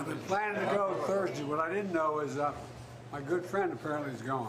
been planning to go Thursday. What I didn't know is my good friend apparently is going.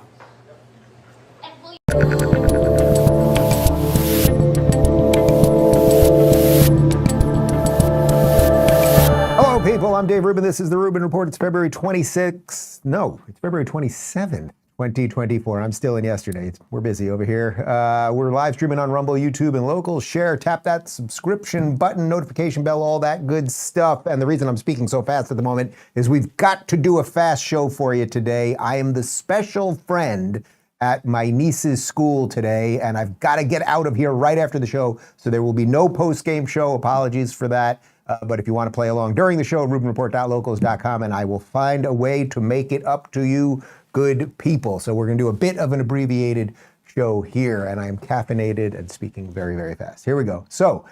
Hello, people. I'm Dave Rubin. This is the Rubin Report. It's February 26th. No, it's February 27th, 2024. I'm still in yesterday. We're busy over here. We're live streaming on Rumble, YouTube, and local. Share, tap that subscription button, notification bell, all that good stuff. And the reason I'm speaking so fast at the moment is we've got to do a fast show for you today. I am the special friend at my niece's school today, and I've got to get out of here right after the show, so there will be no post-game show. Apologies for that. But if you want to play along during the show, RubinReport.locals.com, and I will find a way to make it up to you good people. So we're going to do a bit of an abbreviated show here, and I am caffeinated and speaking very, very fast. Here we go. So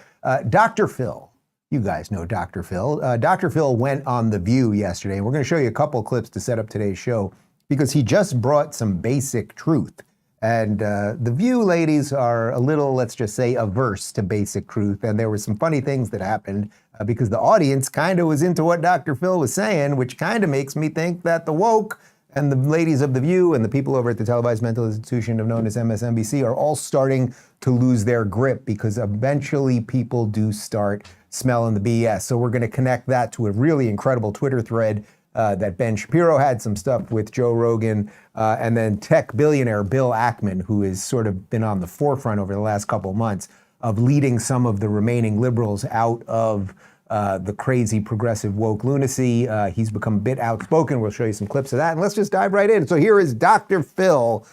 Dr. Phil, you guys know Dr. Phil. Dr. Phil went on The View yesterday, and we're going to show you a couple clips to set up today's show because he just brought some basic truth. And The View ladies are a little, let's just say, averse to basic truth. And there were some funny things that happened because the audience kind of was into what Dr. Phil was saying, which kind of makes me think that the woke and the ladies of The View and the people over at the televised mental institution known as MSNBC are all starting to lose their grip because eventually people do start smelling the BS. So we're going to connect that to a really incredible Twitter thread that Ben Shapiro had some stuff with Joe Rogan, and then tech billionaire Bill Ackman, who has sort of been on the forefront over the last couple of months of leading some of the remaining liberals out of the crazy progressive woke lunacy. He's become a bit outspoken. We'll show you some clips of that, and let's just dive right in. So here is Dr. Phil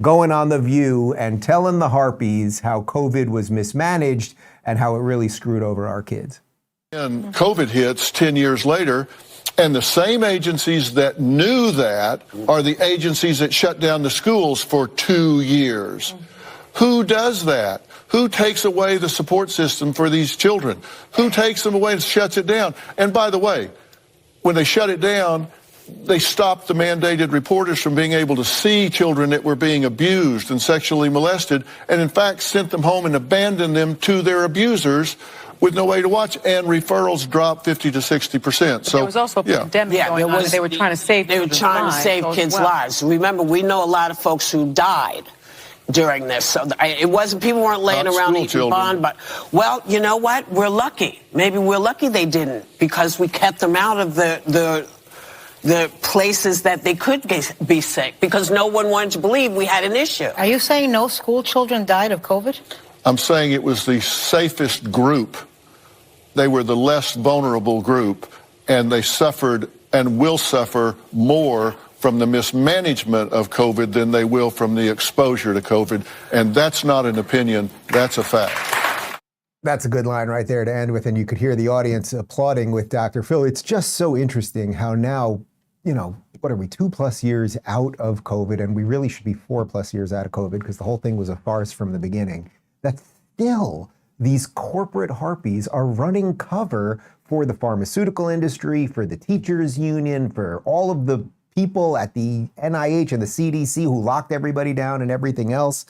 going on The View and telling the harpies how COVID was mismanaged and how it really screwed over our kids. And COVID hits 10 years later, and the same agencies that knew that are the agencies that shut down the schools for 2 years. Who does that? Who takes away the support system for these children? Who takes them away and shuts it down? And by the way, when they shut it down, they stopped the mandated reporters from being able to see children that were being abused and sexually molested, and in fact sent them home and abandoned them to their abusers with no way to watch, and referrals dropped 50 to 60%. So there was also a pandemic going on. They were trying to save kids' lives. Remember, we know a lot of folks who died during this. So it wasn't, people weren't laying around eating bond, but, well, you know what? We're lucky. Maybe we're lucky they didn't, because we kept them out of the places that they could be sick, because no one wanted to believe we had an issue. Are you saying no school children died of COVID? I'm saying it was the safest group. They were the less vulnerable group, and they suffered and will suffer more from the mismanagement of COVID than they will from the exposure to COVID. And that's not an opinion, that's a fact. That's a good line right there to end with, and you could hear the audience applauding with Dr. Phil. It's just so interesting how now, you know, what are we, 2+ years out of COVID, and we really should be 4+ years out of COVID because the whole thing was a farce from the beginning, that still these corporate harpies are running cover for the pharmaceutical industry, for the teachers union, for all of the people at the NIH and the CDC who locked everybody down and everything else.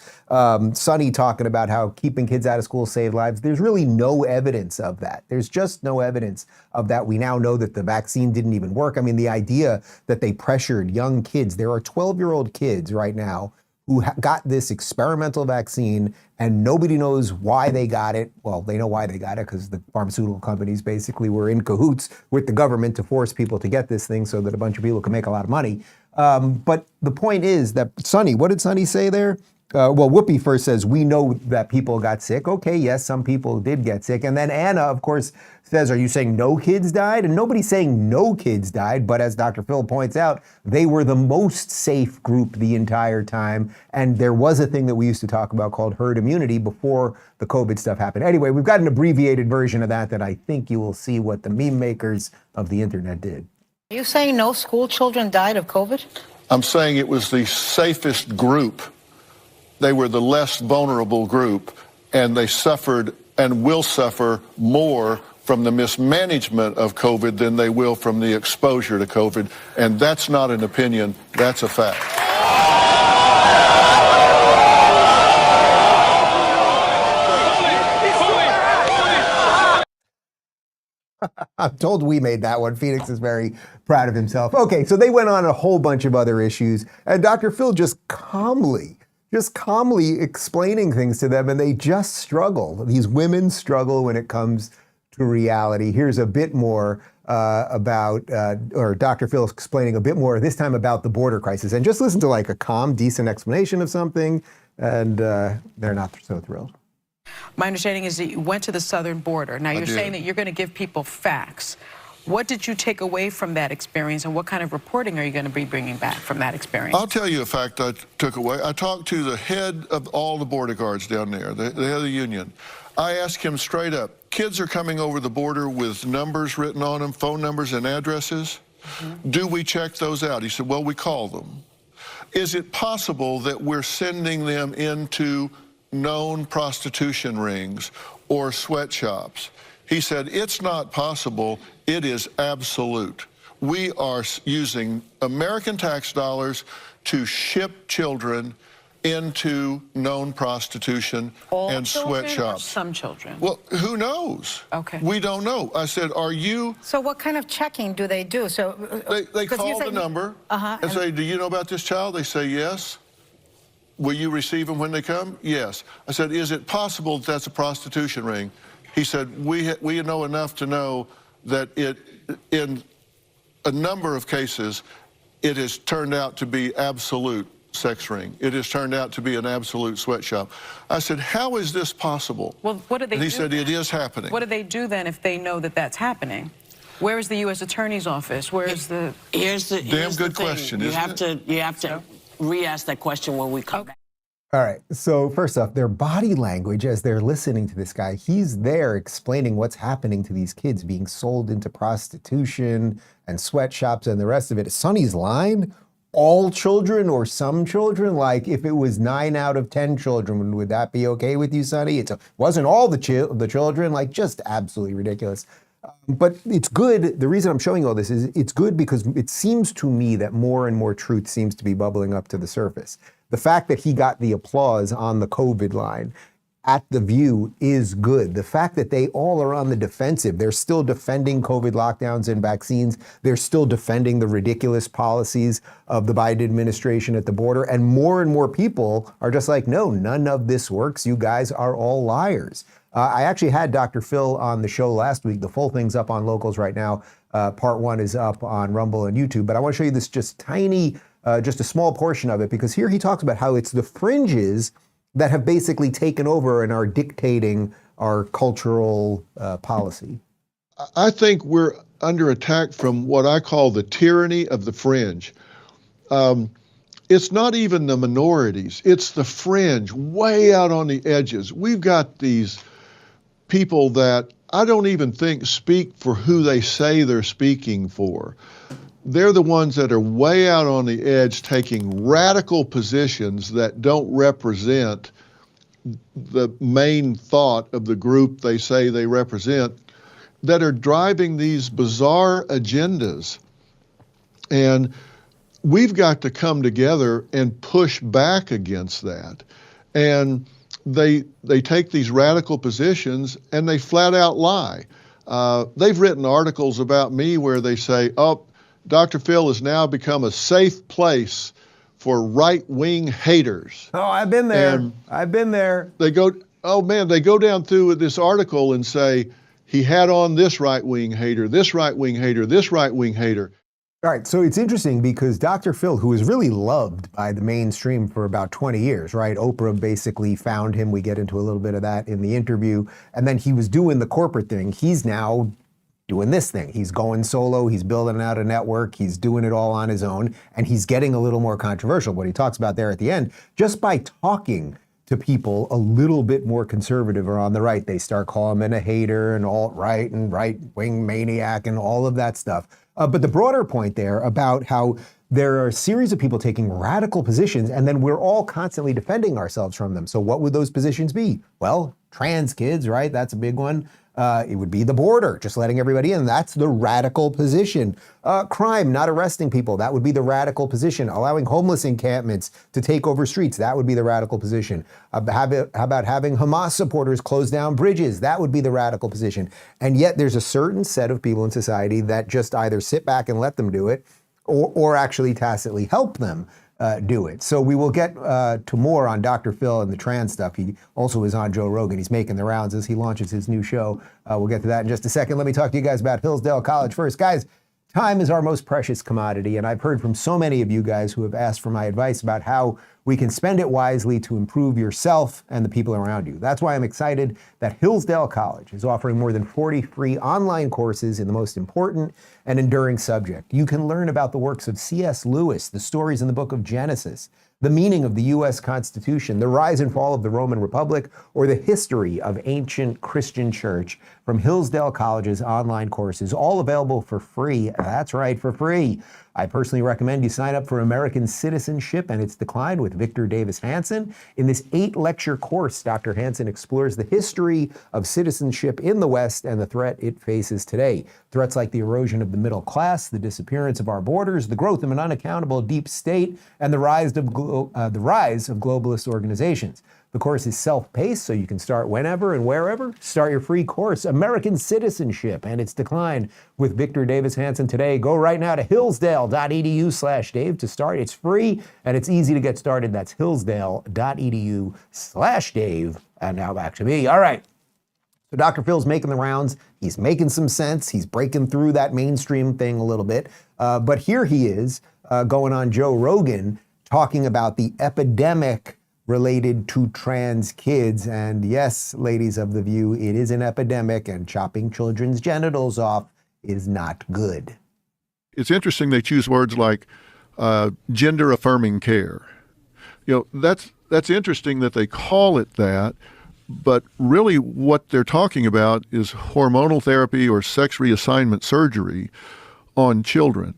Sonny talking about how keeping kids out of school saved lives. There's really no evidence of that. There's just no evidence of that. We now know that the vaccine didn't even work. I mean, the idea that they pressured young kids, there are 12-year-old kids right now who got this experimental vaccine, and nobody knows why they got it. Well, they know why they got it because the pharmaceutical companies basically were in cahoots with the government to force people to get this thing so that a bunch of people could make a lot of money. But the point is that, Sonny, what did Sonny say there? Well, Whoopi first says, we know that people got sick. Okay, yes, some people did get sick. And then Anna, of course, says, are you saying no kids died? And nobody's saying no kids died, but as Dr. Phil points out, they were the most safe group the entire time. And there was a thing that we used to talk about called herd immunity before the COVID stuff happened. Anyway, we've got an abbreviated version of that I think you will see what the meme makers of the internet did. Are you saying no school children died of COVID? I'm saying it was the safest group. They were the less vulnerable group, and they suffered and will suffer more from the mismanagement of COVID than they will from the exposure to COVID. And that's not an opinion, that's a fact. I'm told we made that one. Phoenix is very proud of himself. Okay, so they went on a whole bunch of other issues, and Dr. Phil just calmly explaining things to them, and they just struggle. These women struggle when it comes to reality. Here's a bit more or Dr. Phil explaining a bit more, this time about the border crisis. And just listen to like a calm, decent explanation of something, and they're not so thrilled. My understanding is that you went to the southern border. Now, you're saying that you're going to give people facts. What did you take away from that experience, and what kind of reporting are you going to be bringing back from that experience? I'll tell you a fact I took away. I talked to the head of all the border guards down there, the head of the union. I asked him straight up, kids are coming over the border with numbers written on them, phone numbers and addresses. Do we check those out? He said, well, we call them. Is it possible that we're sending them into known prostitution rings or sweatshops? He said, it's not possible, it is absolute. We are using American tax dollars to ship children into known prostitution and sweatshops. Some children? Well, who knows? Okay. We don't know. I said, are you... So what kind of checking do they do? So They call the number and say, do you know about this child? They say, yes. Will you receive them when they come? Yes. I said, is it possible that that's a prostitution ring? He said, we know enough to know that in a number of cases, it has turned out to be absolute sex ring. It has turned out to be an absolute sweatshop. I said, how is this possible? Well, what do they do? And he said, it is happening. What do they do then if they know that that's happening? Where is the U.S. Attorney's Office? Where is the... Here's the good question, you isn't have it? You have to re-ask that question when we come back. All right, so first off, their body language as they're listening to this guy, he's there explaining what's happening to these kids being sold into prostitution and sweatshops and the rest of it. Sonny's line, all children or some children? Like if it was 9 out of 10 children, would that be okay with you, Sonny? It wasn't all the children, like just absolutely ridiculous. But it's good. The reason I'm showing all this is it's good because it seems to me that more and more truth seems to be bubbling up to the surface. The fact that he got the applause on the COVID line at The View is good. The fact that they all are on the defensive, they're still defending COVID lockdowns and vaccines. They're still defending the ridiculous policies of the Biden administration at the border. And more people are just like, no, none of this works. You guys are all liars. I actually had Dr. Phil on the show last week. The full thing's up on Locals right now. Part 1 is up on Rumble and YouTube. But I want to show you this just tiny, just a small portion of it, because here he talks about how it's the fringes that have basically taken over and are dictating our cultural policy. I think we're under attack from what I call the tyranny of the fringe. It's not even the minorities, it's the fringe, way out on the edges. We've got these people that I don't even think speak for who they say they're speaking for. They're the ones that are way out on the edge taking radical positions that don't represent the main thought of the group they say they represent, that are driving these bizarre agendas. And we've got to come together and push back against that. And they take these radical positions and they flat out lie. They've written articles about me where they say, oh, Dr. Phil has now become a safe place for right-wing haters. Oh, I've been there. And I've been there. they go down through this article and say, he had on this right-wing hater, this right-wing hater, this right-wing hater. All right, so it's interesting because Dr. Phil, who is really loved by the mainstream for about 20 years, right? Oprah basically found him. We get into a little bit of that in the interview. And then he was doing the corporate thing. He's now doing this thing. He's going solo. He's building out a network. He's doing it all on his own. And he's getting a little more controversial. What he talks about there at the end, just by talking to people a little bit more conservative or on the right, they start calling him a hater and alt-right and right-wing maniac and all of that stuff. But the broader point there about how there are a series of people taking radical positions and then we're all constantly defending ourselves from them. So what would those positions be? Well, trans kids, right? That's a big one. It would be the border, just letting everybody in. That's the radical position. Crime, not arresting people. That would be the radical position. Allowing homeless encampments to take over streets. That would be the radical position. How about having Hamas supporters close down bridges? That would be the radical position. And yet there's a certain set of people in society that just either sit back and let them do it or actually tacitly help them do it. So we will get to more on Dr. Phil and the trans stuff. He also is on Joe Rogan. He's making the rounds as he launches his new show. We'll get to that in just a second. Let me talk to you guys about Hillsdale College first. Guys, time is our most precious commodity, and I've heard from so many of you guys who have asked for my advice about how we can spend it wisely to improve yourself and the people around you. That's why I'm excited that Hillsdale College is offering more than 40 free online courses in the most important and enduring subject. You can learn about the works of C.S. Lewis, the stories in the book of Genesis, the meaning of the U.S. Constitution, the rise and fall of the Roman Republic, or the history of ancient Christian church from Hillsdale College's online courses, all available for free. That's right, for free. I personally recommend you sign up for American Citizenship and Its Decline with Victor Davis Hanson. In this 8-lecture course, Dr. Hanson explores the history of citizenship in the West and the threat it faces today. Threats like the erosion of the middle class, the disappearance of our borders, the growth of an unaccountable deep state, and the rise of globalist organizations. The course is self-paced, so you can start whenever and wherever. Start your free course, American Citizenship and Its Decline with Victor Davis Hanson today. Go right now to hillsdale.edu/Dave to start. It's free and it's easy to get started. That's hillsdale.edu/Dave. And now back to me. All right. So Dr. Phil's making the rounds. He's making some sense. He's breaking through that mainstream thing a little bit. But here he is going on Joe Rogan talking about the epidemic related to trans kids. And yes, ladies of The View, it is an epidemic, and chopping children's genitals off is not good. It's interesting they choose words like gender-affirming care. You know, that's interesting that they call it that, but really what they're talking about is hormonal therapy or sex reassignment surgery on children.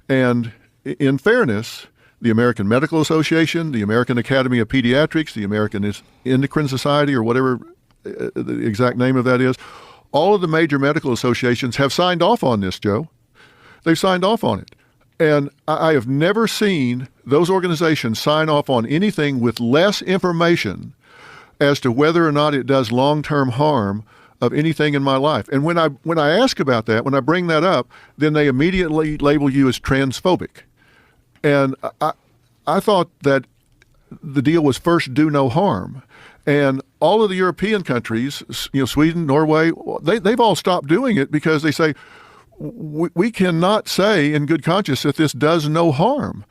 And in fairness, the American Medical Association, the American Academy of Pediatrics, the American Endocrine Society, or whatever the exact name of that is, all of the major medical associations have signed off on this, Joe. They've signed off on it. And I have never seen those organizations sign off on anything with less information as to whether or not it does long-term harm of anything in my life. And when I ask about that, when I bring that up, then they immediately label you as transphobic. And I thought that the deal was first do no harm. And all of the European countries, you know, Sweden, Norway, they've all stopped doing it because they say, we cannot say in good conscience that this does no harm,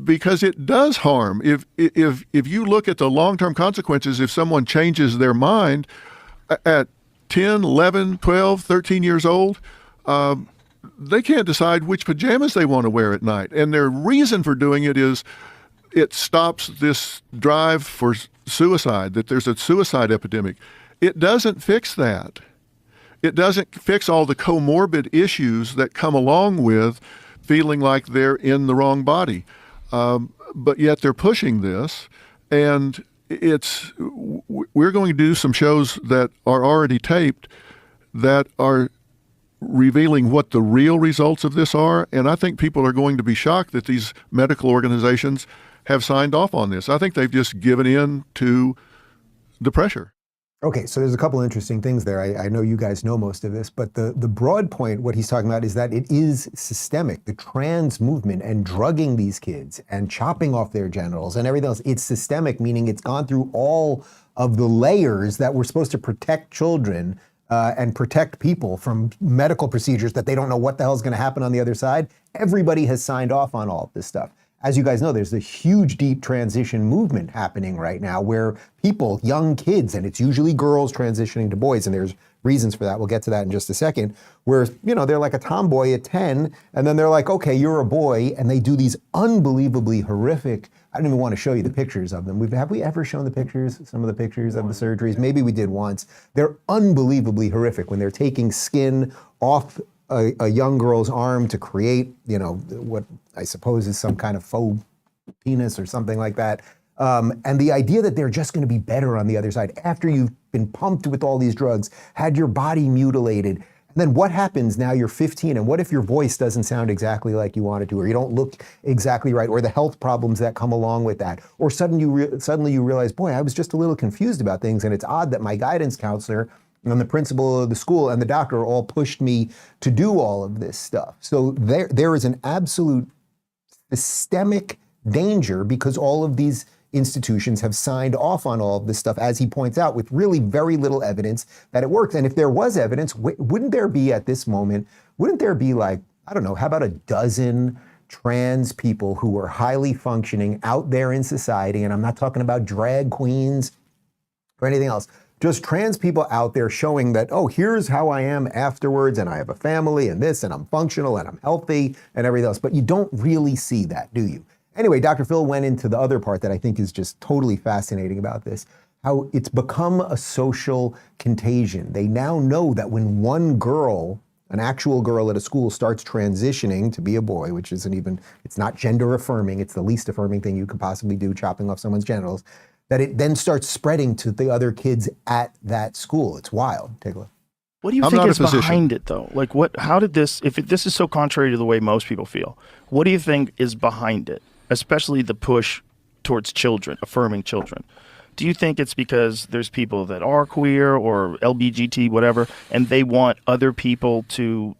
because it does harm. If you look at the long-term consequences, if someone changes their mind at 10, 11, 12, 13 years old, they can't decide which pajamas they want to wear at night. And their reason for doing it is it stops this drive for suicide, that there's a suicide epidemic. It doesn't fix that. It doesn't fix all the comorbid issues that come along with feeling like they're in the wrong body. But yet they're pushing this, and we're going to do some shows that are already taped that are revealing what the real results of this are. And I think people are going to be shocked that these medical organizations have signed off on this. I think they've just given in to the pressure. Okay, so there's a couple interesting things there. I know you guys know most of this, but the broad point, what he's talking about, is that it is systemic. The trans movement and drugging these kids and chopping off their genitals and everything else, it's systemic, meaning it's gone through all of the layers that were supposed to protect children and protect people from medical procedures that they don't know what the hell is going to happen on the other side. Everybody has signed off on all of this stuff. As you guys know, there's a huge deep transition movement happening right now where people, young kids, and it's usually girls transitioning to boys, and there's reasons for that. We'll get to that in just a second, where, you know, they're like a tomboy at 10, and then they're like, okay, you're a boy, and they do these unbelievably horrific, I don't even want to show you the pictures of them. Have we ever shown the pictures, some of the pictures of the surgeries? Maybe we did once. They're unbelievably horrific when they're taking skin off a young girl's arm to create, you know, what I suppose is some kind of faux penis or something like that. And the idea that they're just going to be better on the other side after you've been pumped with all these drugs, had your body mutilated. And then what happens now you're 15, and what if your voice doesn't sound exactly like you want it to, or you don't look exactly right, or the health problems that come along with that, or suddenly you realize, boy, I was just a little confused about things, and it's odd that my guidance counselor and the principal of the school and the doctor all pushed me to do all of this stuff. So there is an absolute systemic danger because all of these institutions have signed off on all of this stuff, as he points out, with really very little evidence that it works. And if there was evidence, wouldn't there be at this moment, wouldn't there be like, I don't know, how about a dozen trans people who are highly functioning out there in society? And I'm not talking about drag queens or anything else. Just trans people out there showing that, oh, here's how I am afterwards, and I have a family and this, and I'm functional and I'm healthy and everything else. But you don't really see that, do you? Anyway, Dr. Phil went into the other part that I think is just totally fascinating about this, how it's become a social contagion. They now know that when one girl, an actual girl at a school, starts transitioning to be a boy, which isn't even, it's not gender affirming, it's the least affirming thing you could possibly do, chopping off someone's genitals, that it then starts spreading to the other kids at that school. It's wild. Take a look. What do you think is behind it, though? Like, how did this, this is so contrary to the way most people feel, what do you think is behind it, especially the push towards children, affirming children? Do you think it's because there's people that are queer or LGBT, whatever, and they want other people to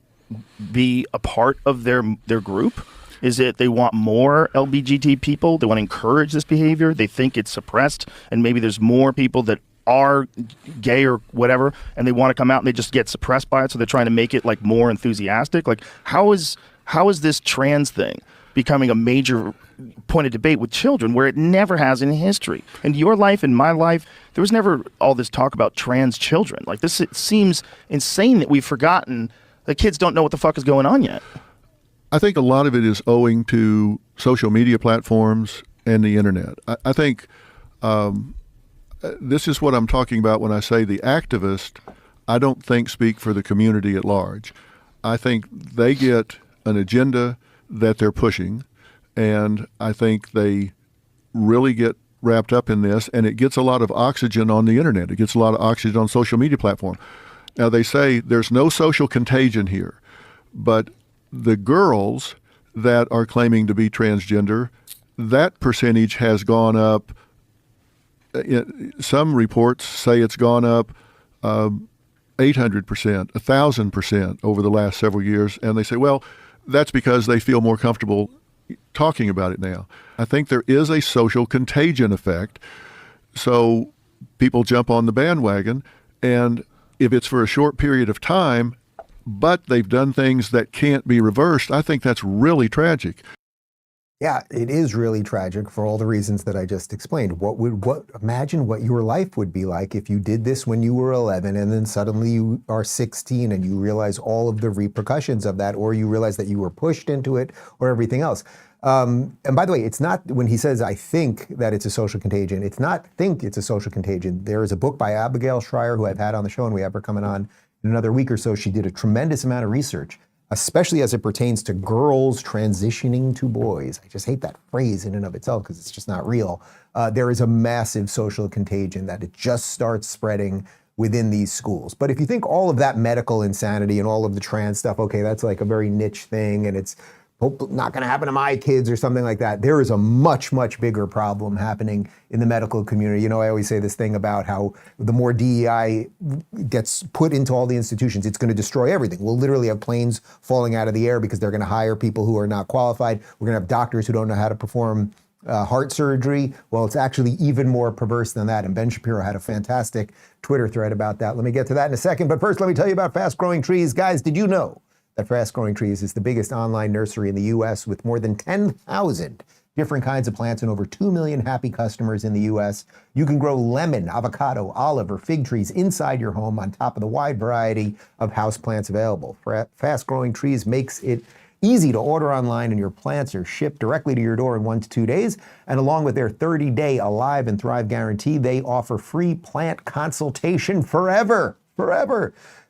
be a part of their group? Is it they want more LGBT people? They want to encourage this behavior. They think it's suppressed, and maybe there's more people that are gay or whatever, and they want to come out and they just get suppressed by it, so they're trying to make it like more enthusiastic. Like, how is this trans thing becoming a major point of debate with children where it never has in history? In your life, in my life, there was never all this talk about trans children. Like this, it seems insane that we've forgotten that kids don't know what the fuck is going on yet. I think a lot of it is owing to social media platforms and the internet. I think this is what I'm talking about when I say the activist, I don't think speak for the community at large. I think they get an agenda that they're pushing, and I think they really get wrapped up in this, and it gets a lot of oxygen on the internet. It gets a lot of oxygen on social media platform. Now, they say there's no social contagion here, but the girls that are claiming to be transgender, that percentage has gone up. Some reports say it's gone up 800%, 1,000% over the last several years. And they say, well, that's because they feel more comfortable talking about it now. I think there is a social contagion effect. So people jump on the bandwagon, and if it's for a short period of time, but they've done things that can't be reversed, I think that's really tragic. Yeah, it is really tragic for all the reasons that I just explained. Imagine what your life would be like if you did this when you were 11 and then suddenly you are 16 and you realize all of the repercussions of that, or you realize that you were pushed into it, or everything else. And by the way, it's not, when he says, I think that it's a social contagion, it's not think it's a social contagion. There is a book by Abigail Schreier, who I've had on the show, and we have her coming on in another week or so. She did a tremendous amount of research, especially as it pertains to girls transitioning to boys. I just hate that phrase in and of itself because it's just not real. There is a massive social contagion that it just starts spreading within these schools. But if you think all of that medical insanity and all of the trans stuff, okay, that's like a very niche thing and it's not going to happen to my kids or something like that. There is a much, much bigger problem happening in the medical community. You know, I always say this thing about how the more DEI gets put into all the institutions, it's going to destroy everything. We'll literally have planes falling out of the air because they're going to hire people who are not qualified. We're going to have doctors who don't know how to perform heart surgery. Well, it's actually even more perverse than that. And Ben Shapiro had a fantastic Twitter thread about that. Let me get to that in a second. But first, let me tell you about Fast Growing Trees. Guys, did you know that Fast Growing Trees is the biggest online nursery in the U.S. with more than 10,000 different kinds of plants and over 2 million happy customers in the U.S. You can grow lemon, avocado, olive, or fig trees inside your home on top of the wide variety of houseplants available. Fast Growing Trees makes it easy to order online, and your plants are shipped directly to your door in 1 to 2 days. And along with their 30-day Alive and Thrive guarantee, they offer free plant consultation forever.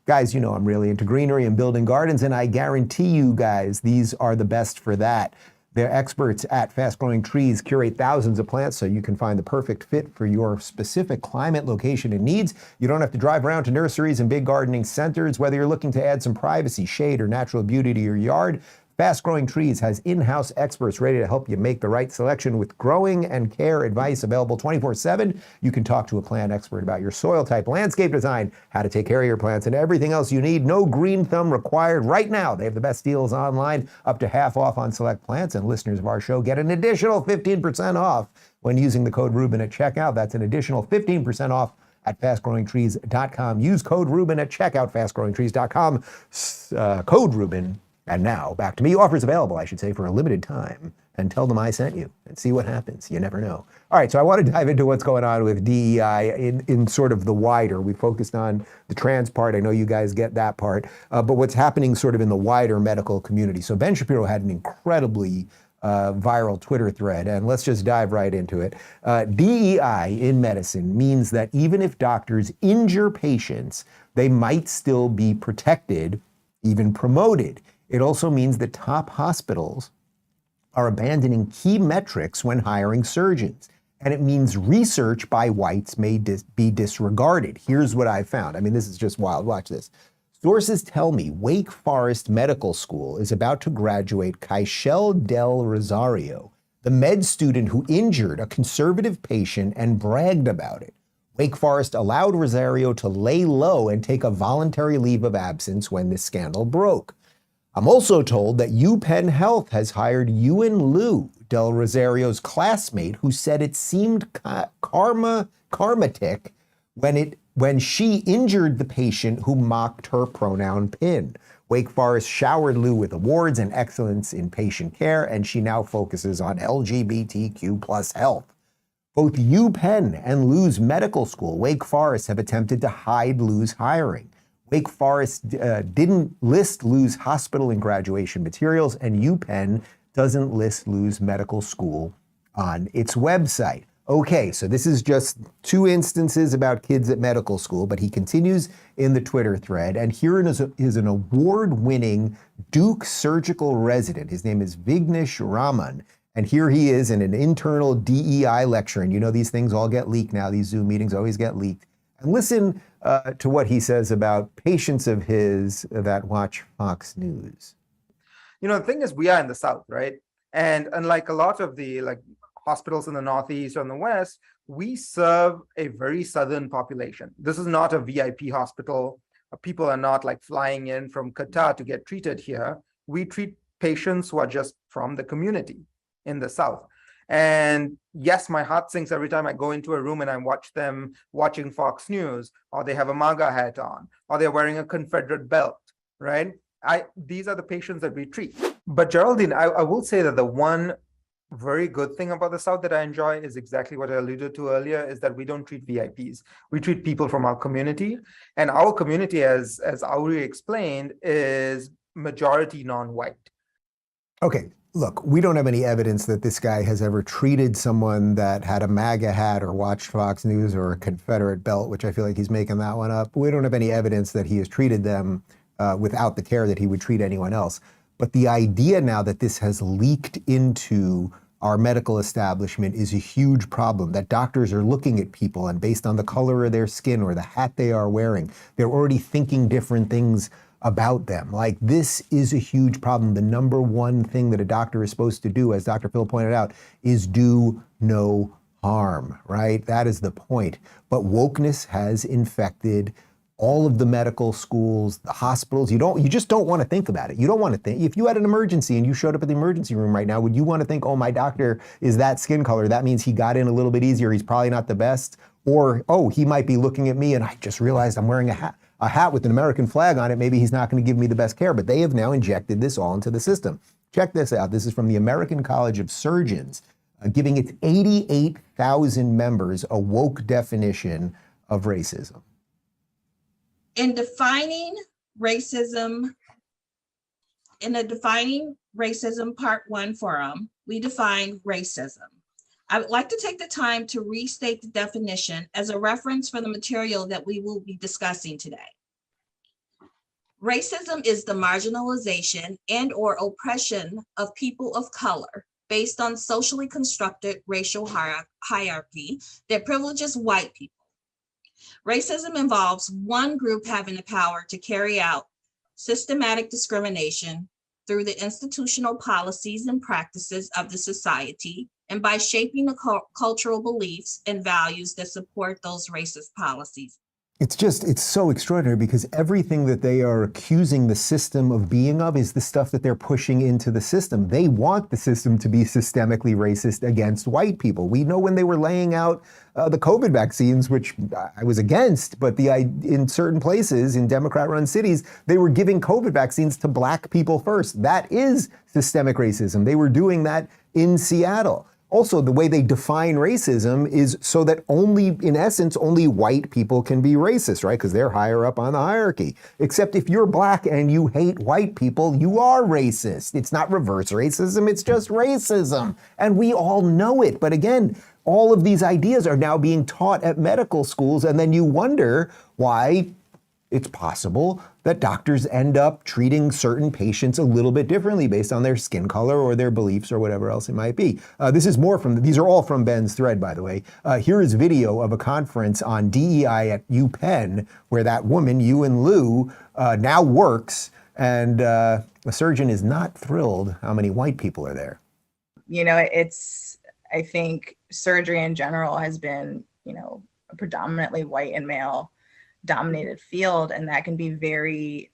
Guys, you know I'm really into greenery and building gardens, and I guarantee you guys these are the best for that. Their experts at Fast Growing Trees curate thousands of plants so you can find the perfect fit for your specific climate, location, and needs. You don't have to drive around to nurseries and big gardening centers. Whether you're looking to add some privacy, shade, or natural beauty to your yard, Fast Growing Trees has in-house experts ready to help you make the right selection with growing and care advice available 24/7. You can talk to a plant expert about your soil type, landscape design, how to take care of your plants, and everything else you need. No green thumb required. Right now, they have the best deals online, up to half off on select plants, and listeners of our show get an additional 15% off when using the code Rubin at checkout. That's an additional 15% off at fastgrowingtrees.com. Use code Rubin at checkout, fastgrowingtrees.com, code Rubin. And now, back to me. Offers available, I should say, for a limited time. And tell them I sent you and see what happens. You never know. All right, so I want to dive into what's going on with DEI in sort of the wider. We focused on the trans part. I know you guys get that part. But what's happening sort of in the wider medical community. So Ben Shapiro had an incredibly viral Twitter thread, and let's just dive right into it. DEI in medicine means that even if doctors injure patients, they might still be protected, even promoted. It also means that top hospitals are abandoning key metrics when hiring surgeons. And it means research by whites may be disregarded. Here's what I found. I mean, this is just wild. Watch this. Sources tell me Wake Forest Medical School is about to graduate Kaishel Del Rosario, the med student who injured a conservative patient and bragged about it. Wake Forest allowed Rosario to lay low and take a voluntary leave of absence when the scandal broke. I'm also told that UPenn Health has hired Yuen Liu, Del Rosario's classmate, who said it seemed karmatic when she injured the patient who mocked her pronoun pin. Wake Forest showered Liu with awards and excellence in patient care, and she now focuses on LGBTQ plus health. Both UPenn and Liu's medical school, Wake Forest, have attempted to hide Liu's hiring. Wake Forest didn't list Liu's hospital in graduation materials, and UPenn doesn't list Liu's medical school on its website. Okay, so this is just two instances about kids at medical school, but he continues in the Twitter thread, and here is an award-winning Duke surgical resident. His name is Vignesh Raman, and here he is in an internal DEI lecture, and you know these things all get leaked now. These Zoom meetings always get leaked. And listen to what he says about patients of his that watch Fox News. You know, the thing is, we are in the South, right? And unlike a lot of the hospitals in the Northeast or in the West, we serve a very Southern population. This is not a VIP hospital. People are not flying in from Qatar to get treated here. We treat patients who are just from the community in the South. And yes, my heart sinks every time I go into a room and I watch them watching Fox News, or they have a MAGA hat on, or they're wearing a Confederate belt, right? These are the patients that we treat. But Geraldine, I will say that the one very good thing about the South that I enjoy is exactly what I alluded to earlier, is that we don't treat VIPs. We treat people from our community. And our community, as Auri explained, is majority non-white. Okay. Look, we don't have any evidence that this guy has ever treated someone that had a MAGA hat or watched Fox News or a Confederate belt, which I feel like he's making that one up. We don't have any evidence that he has treated them without the care that he would treat anyone else. But the idea now that this has leaked into our medical establishment is a huge problem, that doctors are looking at people and based on the color of their skin or the hat they are wearing, they're already thinking different things about them. This is a huge problem. The number one thing that a doctor is supposed to do, as Dr. Phil pointed out, is do no harm, right? That is the point. But wokeness has infected all of the medical schools, the hospitals. You just don't want to think about it. You don't want to think. If you had an emergency and you showed up at the emergency room right now, would you want to think, oh, my doctor is that skin color, that means he got in a little bit easier, he's probably not the best? Or, oh, he might be looking at me and I just realized I'm wearing a hat with an American flag on it, maybe he's not going to give me the best care. But they have now injected this all into the system. Check this out. This is from the American College of Surgeons, giving its 88,000 members a woke definition of racism. In the Defining Racism Part 1 forum, we define racism. I would like to take the time to restate the definition as a reference for the material that we will be discussing today. Racism is the marginalization and or oppression of people of color based on socially constructed racial hierarchy that privileges white people. Racism involves one group having the power to carry out systematic discrimination through the institutional policies and practices of the society and by shaping the cultural beliefs and values that support those racist policies. It's so extraordinary because everything that they are accusing the system of being of is the stuff that they're pushing into the system. They want the system to be systemically racist against white people. We know when they were laying out the COVID vaccines, which I was against, but in certain places, in Democrat-run cities, they were giving COVID vaccines to black people first. That is systemic racism. They were doing that in Seattle. Also, the way they define racism is so that in essence, only white people can be racist, right? Because they're higher up on the hierarchy. Except if you're black and you hate white people, you are racist. It's not reverse racism, it's just racism. And we all know it. But again, all of these ideas are now being taught at medical schools, and then you wonder why it's possible that doctors end up treating certain patients a little bit differently based on their skin color or their beliefs or whatever else it might be. These are all from Ben's thread, by the way. Here is video of a conference on DEI at UPenn where that woman, Yuen Liu, now works, and a surgeon is not thrilled how many white people are there. I think surgery in general has been, a predominantly white and male dominated field, and that can be very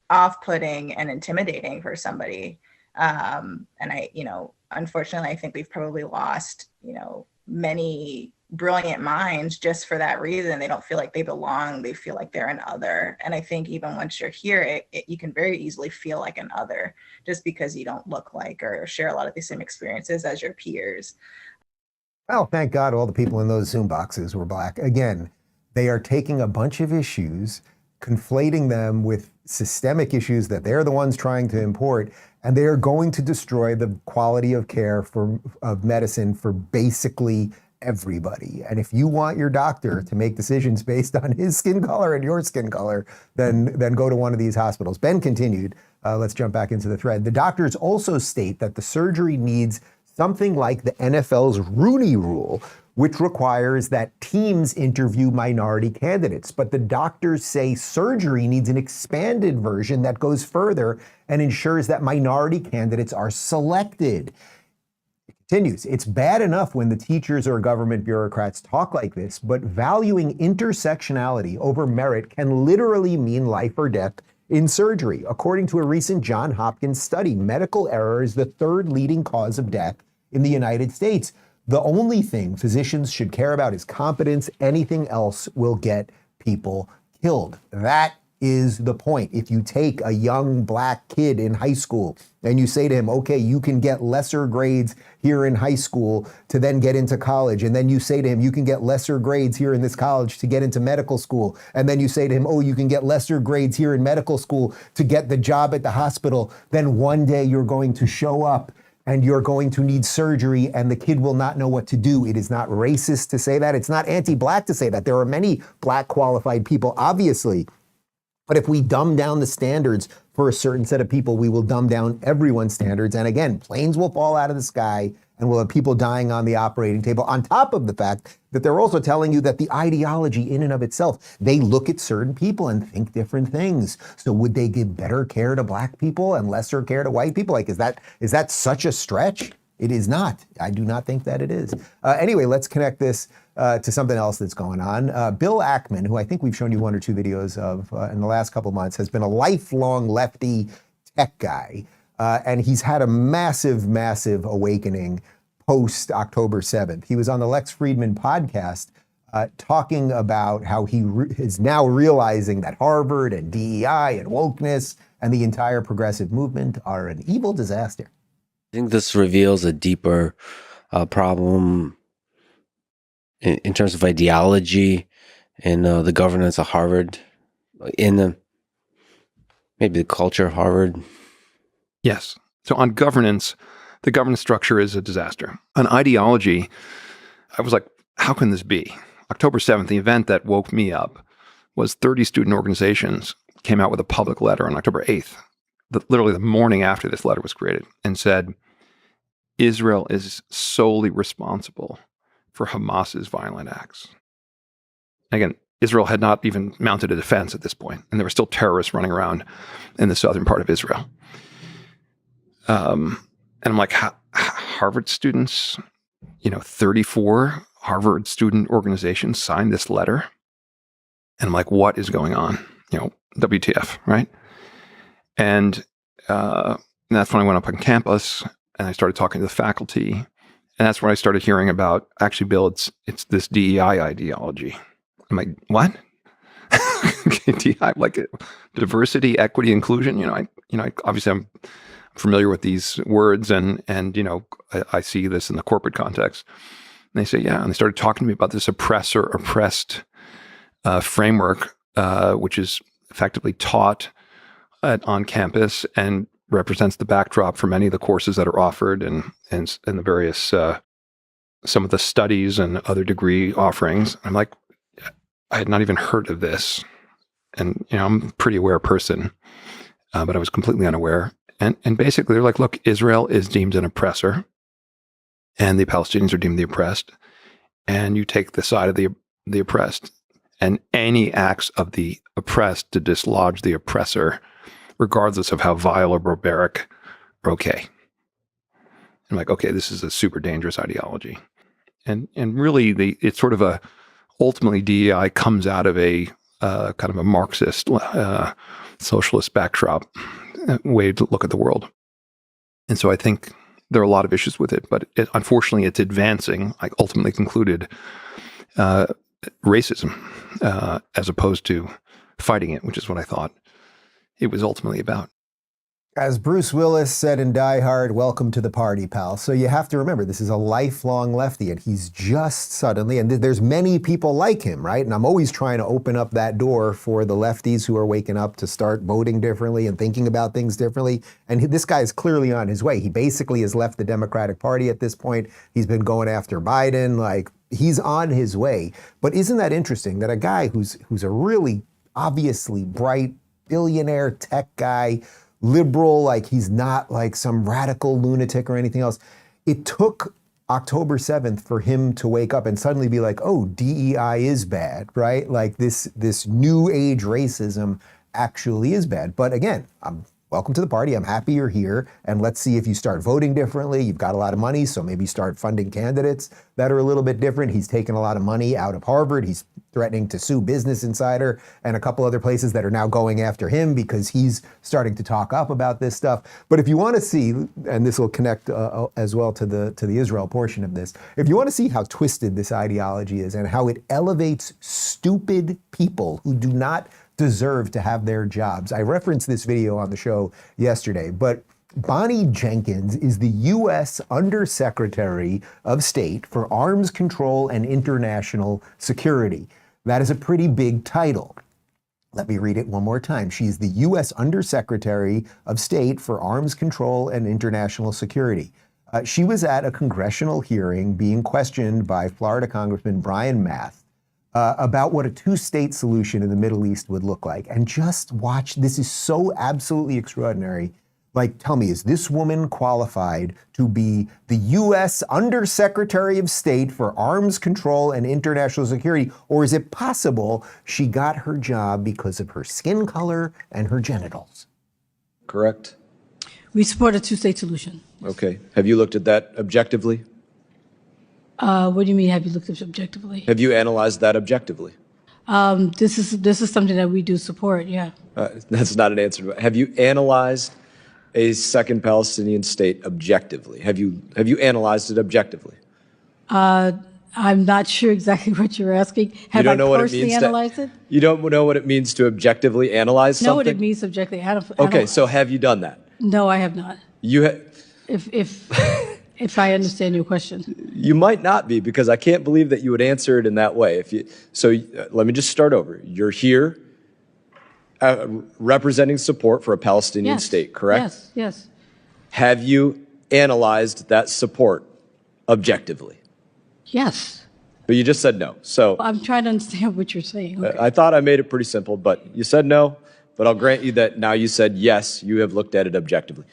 off-putting and intimidating for somebody. Unfortunately, I think we've probably lost, many brilliant minds just for that reason. They don't feel like they belong. They feel like they're an other. And I think even once you're here, you can very easily feel like an other just because you don't look like or share a lot of the same experiences as your peers. Well, thank God all the people in those Zoom boxes were black. Again, they are taking a bunch of issues, conflating them with systemic issues that they're the ones trying to import, and they are going to destroy the quality of care of medicine for basically everybody. And if you want your doctor to make decisions based on his skin color and your skin color, then go to one of these hospitals. Ben continued, let's jump back into the thread. The doctors also state that the surgery needs something like the NFL's Rooney Rule, which requires that teams interview minority candidates. But the doctors say surgery needs an expanded version that goes further and ensures that minority candidates are selected. It continues, it's bad enough when the teachers or government bureaucrats talk like this, but valuing intersectionality over merit can literally mean life or death in surgery. According to a recent Johns Hopkins study, medical error is the third leading cause of death in the United States. The only thing physicians should care about is competence. Anything else will get people killed. That is the point. If you take a young black kid in high school and you say to him, okay, you can get lesser grades here in high school to then get into college. And then you say to him, you can get lesser grades here in this college to get into medical school. And then you say to him, oh, you can get lesser grades here in medical school to get the job at the hospital. Then one day you're going to show up and you're going to need surgery, and the kid will not know what to do. It is not racist to say that. It's not anti-black to say that. There are many black qualified people, obviously. But if we dumb down the standards for a certain set of people, we will dumb down everyone's standards. And again, planes will fall out of the sky and we'll have people dying on the operating table, on top of the fact that they're also telling you that the ideology in and of itself, they look at certain people and think different things. So would they give better care to black people and lesser care to white people? Like, is that such a stretch? It is not. I do not think that it is. Anyway, let's connect this to something else that's going on. Bill Ackman, who I think we've shown you one or two videos of in the last couple of months, has been a lifelong lefty tech guy. And he's had a massive, massive awakening post October 7th. He was on the Lex Fridman podcast talking about how he is now realizing that Harvard and DEI and wokeness and the entire progressive movement are an evil disaster. I think this reveals a deeper problem in terms of ideology and the governance of Harvard, maybe the culture of Harvard. Yes. So on governance, the governance structure is a disaster. On ideology, I was like, how can this be? October 7th, the event that woke me up was 30 student organizations came out with a public letter on October 8th, literally the morning after this letter was created, and said, Israel is solely responsible for Hamas's violent acts. Again, Israel had not even mounted a defense at this point, and there were still terrorists running around in the southern part of Israel. And I'm like, Harvard students, 34 Harvard student organizations signed this letter. And I'm like, what is going on? WTF, right? And that's when I went up on campus and I started talking to the faculty. And that's when I started hearing about, actually, Bill, it's this DEI ideology. I'm like, what? DEI, like diversity, equity, inclusion. Obviously I'm familiar with these words, and I see this in the corporate context. And they say, yeah. And they started talking to me about this oppressor-oppressed framework, which is effectively taught on campus and represents the backdrop for many of the courses that are offered and the various some of the studies and other degree offerings. I'm like, I had not even heard of this, and I'm a pretty aware person, but I was completely unaware. And basically, they're like, look, Israel is deemed an oppressor, and the Palestinians are deemed the oppressed, and you take the side of the oppressed, and any acts of the oppressed to dislodge the oppressor, regardless of how vile or barbaric, are okay. I'm like, okay, this is a super dangerous ideology, and really, it's sort of ultimately DEI comes out of a kind of a Marxist socialist backdrop way to look at the world. And so I think there are a lot of issues with it, but unfortunately it's advancing. I ultimately concluded racism as opposed to fighting it, which is what I thought it was ultimately about. As Bruce Willis said in Die Hard, welcome to the party, pal. So you have to remember, this is a lifelong lefty, and he's just suddenly, and there's many people like him, right? And I'm always trying to open up that door for the lefties who are waking up to start voting differently and thinking about things differently. And this guy is clearly on his way. He basically has left the Democratic Party at this point. He's been going after Biden. Like, he's on his way. But isn't that interesting that a guy who's a really obviously bright billionaire tech guy, liberal, like he's not like some radical lunatic or anything else. It took October 7th for him to wake up and suddenly be like, oh, DEI is bad, right? Like this new age racism actually is bad. But again, welcome to the party. I'm happy you're here. And let's see if you start voting differently. You've got a lot of money, so maybe start funding candidates that are a little bit different. He's taken a lot of money out of Harvard. He's threatening to sue Business Insider and a couple other places that are now going after him because he's starting to talk up about this stuff. But if you want to see, and this will connect as well to the Israel portion of this, if you want to see how twisted this ideology is and how it elevates stupid people who do not deserve to have their jobs. I referenced this video on the show yesterday, but Bonnie Jenkins is the U.S. Undersecretary of State for Arms Control and International Security. That is a pretty big title. Let me read it one more time. She's the U.S. Undersecretary of State for Arms Control and International Security. She was at a congressional hearing being questioned by Florida Congressman Brian Mast about what a two-state solution in the Middle East would look like. And just watch, this is so absolutely extraordinary. Like, tell me, is this woman qualified to be the U.S. Undersecretary of State for Arms Control and International Security? Or is it possible she got her job because of her skin color and her genitals? Correct. We support a two-state solution. Okay. Have you looked at that objectively? What do you mean, have you looked at it objectively? Have you analyzed that objectively? This is something that we do support, yeah. That's not an answer. Have you analyzed a second Palestinian state objectively? Have you analyzed it objectively? I'm not sure exactly what you're asking. Have I personally analyzed it? You don't know what it means to objectively analyze something? Know what it means objectively. Okay, so have you done that? No, I have not. If I understand your question. You might not be, because I can't believe that you would answer it in that way. Let me just start over. You're here representing support for a Palestinian state, correct? Yes, yes. Have you analyzed that support objectively? Yes. But you just said no. So I'm trying to understand what you're saying. Okay. I thought I made it pretty simple, but you said no. but I'll grant you that now you said, yes, you have looked at it objectively.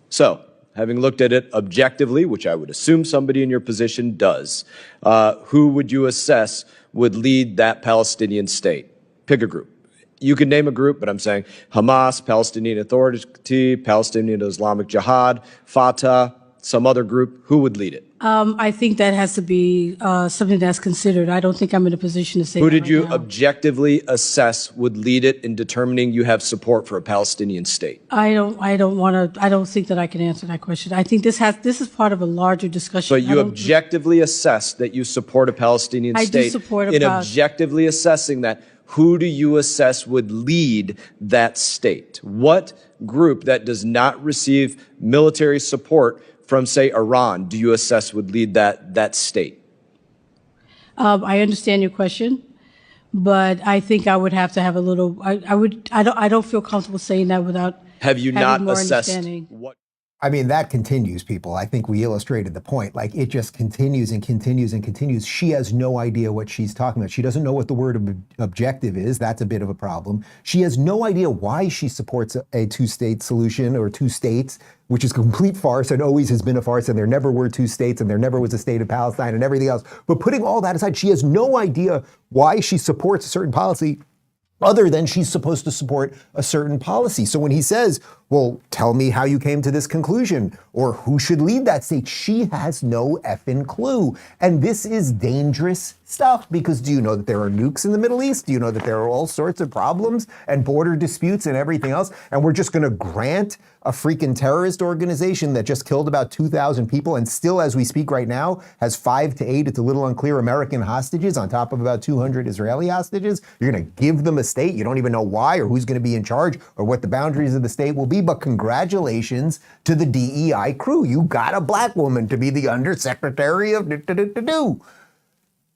So, having looked at it objectively, which I would assume somebody in your position does, who would you assess would lead that Palestinian state? Pick a group. You can name a group, but I'm saying Hamas, Palestinian Authority, Palestinian Islamic Jihad, Fatah, some other group. Who would lead it? I think that has to be something that's considered. I don't think I'm in a position to say Who that did right you now. objectively assess would lead it in determining you have support for a Palestinian state? I don't think that I can answer that question. I think this is part of a larger discussion. But you objectively assess that you support a Palestinian I do state. support a In Pal- objectively assessing that, who do you assess would lead that state? What group that does not receive military support from, say, Iran, do you assess would lead that state? I understand your question, but I think I would have to have a little. I don't feel comfortable saying that without. Have you having not more assessed understanding. what? I mean, that continues, people. I think we illustrated the point. Like, it just continues and continues and continues. She has no idea what she's talking about. She doesn't know what the word objective is. That's a bit of a problem. She has no idea why she supports a two-state solution or two states, which is a complete farce and always has been a farce, and there never were two states, and there never was a state of Palestine and everything else. But putting all that aside, she has no idea why she supports a certain policy other than she's supposed to support a certain policy. So when he says, well, tell me how you came to this conclusion, or who should lead that state, she has no effing clue. And this is dangerous stuff, because do you know that there are nukes in the Middle East? Do you know that there are all sorts of problems and border disputes and everything else? And we're just gonna grant a freaking terrorist organization that just killed about 2,000 people and still, as we speak right now, has 5 to 8, it's a little unclear, American hostages on top of about 200 Israeli hostages. You're gonna give them a state. You don't even know why or who's gonna be in charge or what the boundaries of the state will be, but congratulations to the DEI crew. You got a black woman to be the undersecretary of do.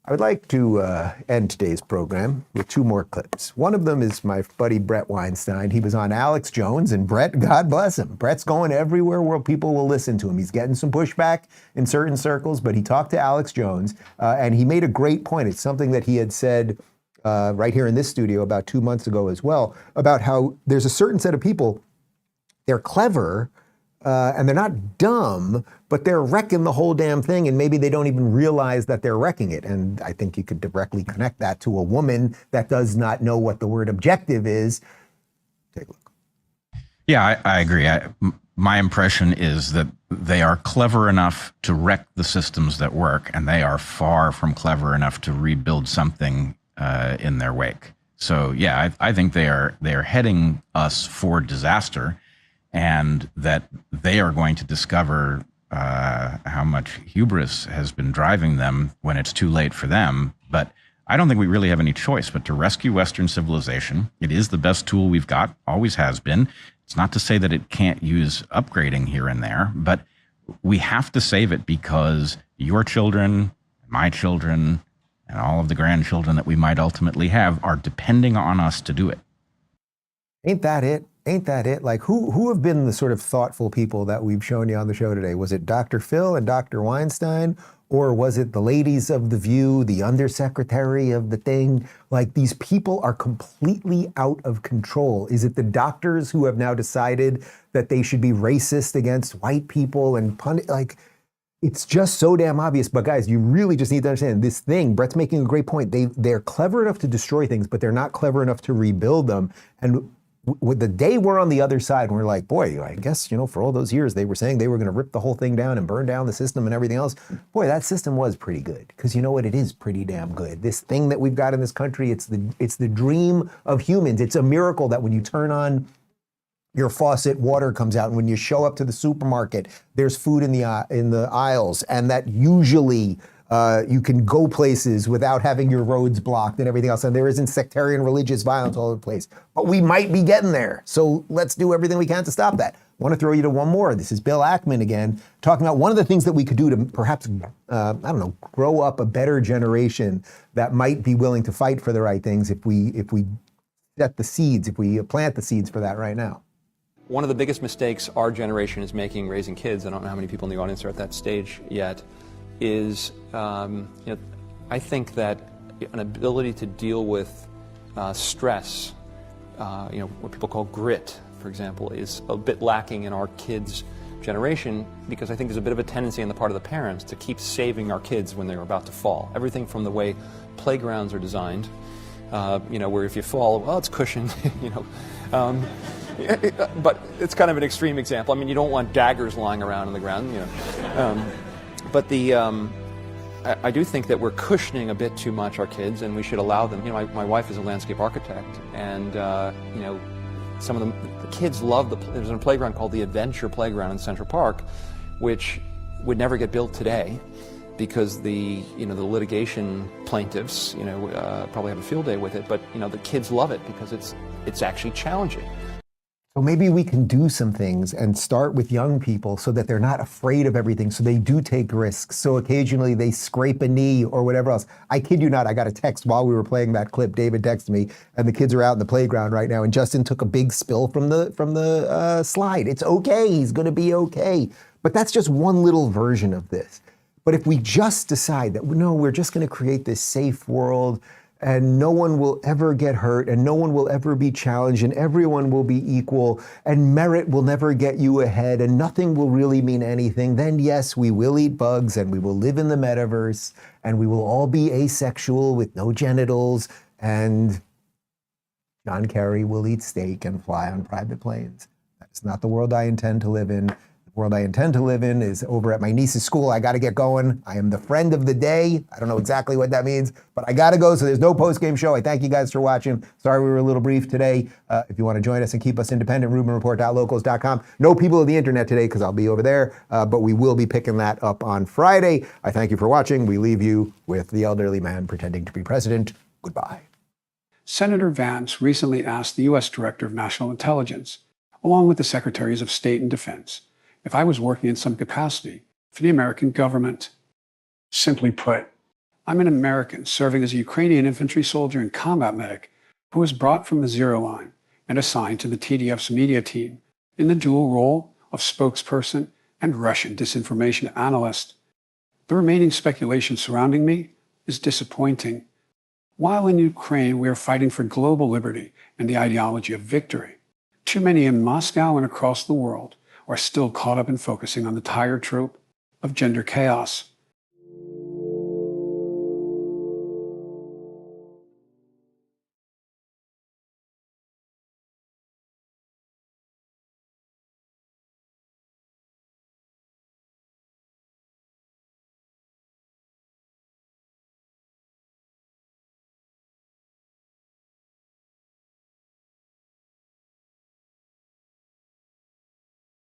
I would like to end today's program with 2 more clips. One of them is my buddy Brett Weinstein. He was on Alex Jones, and Brett, God bless him. Brett's going everywhere where people will listen to him. He's getting some pushback in certain circles, but he talked to Alex Jones, and he made a great point. It's something that he had said right here in this studio about 2 months ago as well, about how there's a certain set of people, they're clever, and they're not dumb, but they're wrecking the whole damn thing, and maybe they don't even realize that they're wrecking it. And I think you could directly connect that to a woman that does not know what the word objective is. Take a look. Yeah, I agree. My impression is that they are clever enough to wreck the systems that work, and they are far from clever enough to rebuild something in their wake. So yeah, I think they are heading us for disaster, and that they are going to discover how much hubris has been driving them when it's too late for them. But I don't think we really have any choice but to rescue Western civilization. It is the best tool we've got, always has been. It's not to say that it can't use upgrading here and there, but we have to save it because your children, my children, and all of the grandchildren that we might ultimately have are depending on us to do it. Ain't that it? Ain't that it? Like, who have been the sort of thoughtful people that we've shown you on the show today? Was it Dr. Phil and Dr. Weinstein? Or was it the ladies of The View, the undersecretary of the thing? Like, these people are completely out of control. Is it the doctors who have now decided that they should be racist against white people and like, it's just so damn obvious. But guys, you really just need to understand this thing. Brett's making a great point. They're clever enough to destroy things, but they're not clever enough to rebuild them. And with the day we're on the other side, we're like, boy, I guess, for all those years they were saying they were going to rip the whole thing down and burn down the system and everything else. Boy, that system was pretty good, because you know what? It is pretty damn good. This thing that we've got in this country, it's the dream of humans. It's a miracle that when you turn on your faucet, water comes out, and when you show up to the supermarket, there's food in the aisles, and that usually you can go places without having your roads blocked and everything else, and there isn't sectarian religious violence all over the place. But we might be getting there, so let's do everything we can to stop that. I want to throw you to one more. This is Bill Ackman again, talking about one of the things that we could do to perhaps, grow up a better generation that might be willing to fight for the right things if we set the seeds, if we plant the seeds for that right now. One of the biggest mistakes our generation is making raising kids, I don't know how many people in the audience are at that stage yet, is I think that an ability to deal with stress what people call grit, for example, is a bit lacking in our kids' generation, because I think there's a bit of a tendency on the part of the parents to keep saving our kids when they're about to fall. Everything from the way playgrounds are designed, where if you fall, well, it's cushioned, but it's kind of an extreme example. I mean, you don't want daggers lying around on the ground, but I do think that we're cushioning a bit too much our kids, and we should allow them. My wife is a landscape architect, and some of the kids love there's a playground called the Adventure Playground in Central Park, which would never get built today because the litigation plaintiffs probably have a field day with it, but the kids love it because it's actually challenging. So maybe we can do some things and start with young people so that they're not afraid of everything, so they do take risks. So occasionally they scrape a knee or whatever else. I kid you not, I got a text while we were playing that clip. David texted me, and the kids are out in the playground right now, and Justin took a big spill from the slide. It's okay, he's gonna be okay. But that's just one little version of this. But if we just decide that, no, we're just gonna create this safe world, and no one will ever get hurt, and no one will ever be challenged, and everyone will be equal, and merit will never get you ahead, and nothing will really mean anything, then yes, we will eat bugs, and we will live in the metaverse, and we will all be asexual with no genitals, and John Kerry will eat steak and fly on private planes. That's not the world I intend to live in. The world I intend to live in is over at my niece's school. I got to get going. I am the friend of the day. I don't know exactly what that means, but I got to go, so there's no post-game show. I thank you guys for watching. Sorry we were a little brief today. If you want to join us and keep us independent, RubinReport.locals.com. No people of the internet today because I'll be over there, but we will be picking that up on Friday. I thank you for watching. We leave you with the elderly man pretending to be president. Goodbye. Senator Vance recently asked the U.S. Director of National Intelligence, along with the Secretaries of State and Defense, if I was working in some capacity for the American government. Simply put, I'm an American serving as a Ukrainian infantry soldier and combat medic who was brought from the zero line and assigned to the TDF's media team in the dual role of spokesperson and Russian disinformation analyst. The remaining speculation surrounding me is disappointing. While in Ukraine, we are fighting for global liberty and the ideology of victory, too many in Moscow and across the world are still caught up in focusing on the tired trope of gender chaos.